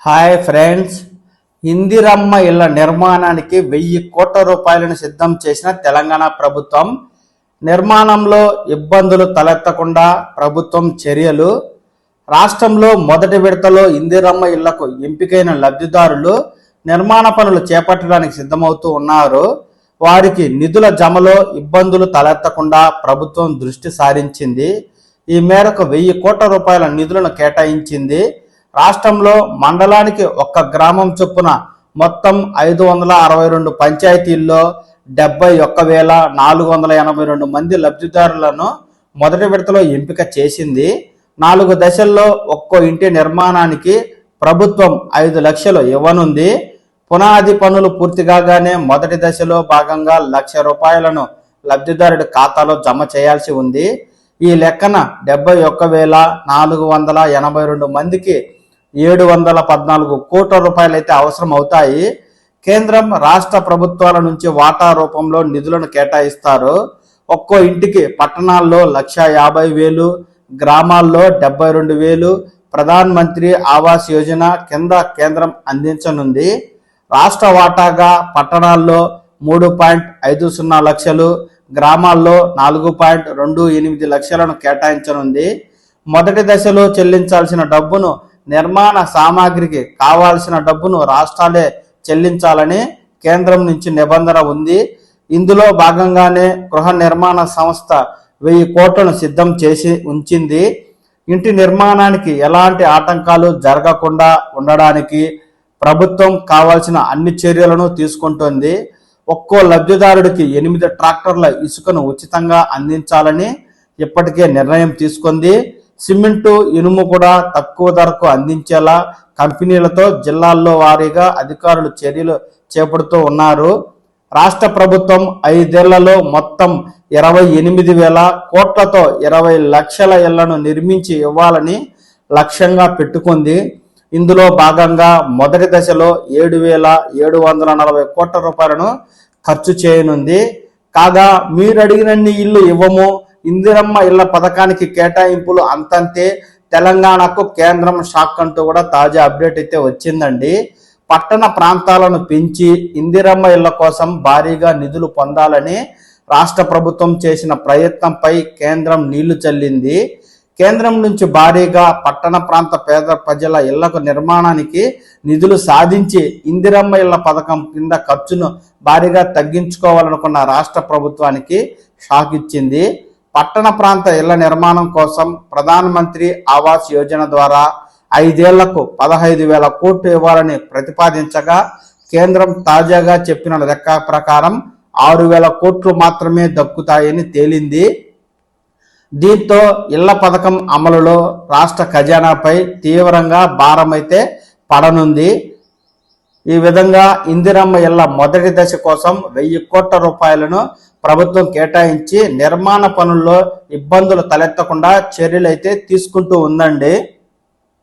Hi friends, Indiramma ఇళ్ల నిర్మాణానికి 1000 కోట్ల రూపాయలను సిద్ధం చేసిన తెలంగాణ ప్రభుత్వం. నిర్మాణంలో ఇబ్బందులు తలెత్తకుండా ప్రభుత్వం చర్యలు. రాష్ట్రంలో మొదటి విడతలో ఇందిరమ్మ ఇళ్లకు ఎంపికైన లబ్ధిదారులు నిర్మాణ పనులు చేపట్టడానికి సిద్ధమవుతూ ఉన్నారు. వారికి నిధుల జమలో ఇబ్బందులు తలెత్తకుండా ప్రభుత్వం దృష్టి సారించింది. ఈ మేరకు 1000 కోట్ల రూపాయల నిధులను కేటాయించింది. రాష్ట్రంలో మండలానికి ఒక్క గ్రామం చొప్పున మొత్తం 562 పంచాయతీల్లో 71,482 మంది లబ్ధిదారులను మొదటి విడతలో ఎంపిక చేసింది. 4 దశల్లో ఒక్కో ఇంటి నిర్మాణానికి ప్రభుత్వం 5 లక్షలు ఇవ్వనుంది. పునాది పనులు పూర్తి కాగానే మొదటి దశలో భాగంగా 1,00,000 రూపాయలను లబ్ధిదారుడి ఖాతాలో జమ చేయాల్సి ఉంది. ఈ లెక్కన 71,482 మందికి 714 కోట్ల రూపాయలు అయితే అవసరం అవుతాయి. కేంద్రం రాష్ట్ర ప్రభుత్వాల నుంచి వాటా రూపంలో నిధులను కేటాయిస్తారు. ఒక్కో ఇంటికి పట్టణాల్లో 1,50,000, గ్రామాల్లో 72,000 ప్రధాన్ మంత్రి ఆవాస్ యోజన కింద కేంద్రం అందించనుంది. రాష్ట్ర వాటాగా పట్టణాల్లో 3.50 లక్షలు, గ్రామాల్లో 4.28 లక్షలను కేటాయించనుంది. మొదటి దశలో చెల్లించాల్సిన డబ్బును, నిర్మాణ సామాగ్రికి కావాల్సిన డబ్బును రాష్ట్రాలే చెల్లించాలని కేంద్రం నుంచి నిబంధన ఉంది. ఇందులో భాగంగానే గృహ నిర్మాణ సంస్థ 1000 కోట్లను సిద్ధం చేసి ఉంచింది. ఇంటి నిర్మాణానికి ఎలాంటి ఆటంకాలు జరగకుండా ఉండడానికి ప్రభుత్వం కావాల్సిన అన్ని చర్యలను తీసుకుంటోంది. ఒక్కో లబ్ధిదారుడికి 8 ట్రాక్టర్ల ఇసుకను ఉచితంగా అందించాలని ఇప్పటికే నిర్ణయం తీసుకుంది. సిమెంటు, ఇనుము కూడా తక్కువ ధరకు అందించేలా కంపెనీలతో జిల్లాల్లో వారీగా అధికారులు చర్యలు చేపడుతూ ఉన్నారు. రాష్ట్ర ప్రభుత్వం 5 ఏళ్లలో మొత్తం 28,000 కోట్లతో 20 లక్షల ఇళ్లను నిర్మించి ఇవ్వాలని లక్ష్యంగా పెట్టుకుంది. ఇందులో భాగంగా మొదటి దశలో 7,740 కోట్ల రూపాయలను ఖర్చు చేయనుంది. కాగా మీరు అడిగినన్ని ఇల్లు ఇవ్వము, ఇందిరమ్మ ఇళ్ల పథకానికి కేటాయింపులు అంతంతే, తెలంగాణకు కేంద్రం షాక్ అంటూ కూడా తాజా అప్డేట్ అయితే వచ్చిందండి. పట్టణ ప్రాంతాలను పెంచి ఇందిరమ్మ ఇళ్ల కోసం భారీగా నిధులు పొందాలని రాష్ట్ర ప్రభుత్వం చేసిన ప్రయత్నంపై కేంద్రం నీళ్లు చల్లింది. కేంద్రం నుంచి భారీగా పట్టణ ప్రాంత పేద ప్రజల ఇళ్లకు నిర్మాణానికి నిధులు సాధించి ఇందిరమ్మ ఇళ్ల పథకం కింద ఖర్చును భారీగా తగ్గించుకోవాలనుకున్న రాష్ట్ర ప్రభుత్వానికి షాక్ ఇచ్చింది. పట్టణ ప్రాంత ఇళ్ల నిర్మాణం కోసం ప్రధాన మంత్రి ఆవాస్ యోజన ద్వారా 5 ఏళ్లకు 15,000 కోట్లు ఇవ్వాలని ప్రతిపాదించగా కేంద్రం తాజాగా చెప్పిన లెక్క ప్రకారం 6,000 కోట్లు మాత్రమే దక్కుతాయని తేలింది. దీంతో ఇళ్ల పథకం అమలులో రాష్ట్ర ఖజానాపై తీవ్రంగా భారమైతే పడనుంది. ఈ విధంగా ఇందిరమ్మ ఇళ్ల మొదటి దశ కోసం 1000 కోట్ల రూపాయలను ప్రభుత్వం కేటాయించి నిర్మాణ పనుల్లో ఇబ్బందులు తలెత్తకుండా చర్యలు అయితే తీసుకుంటూ ఉందండి.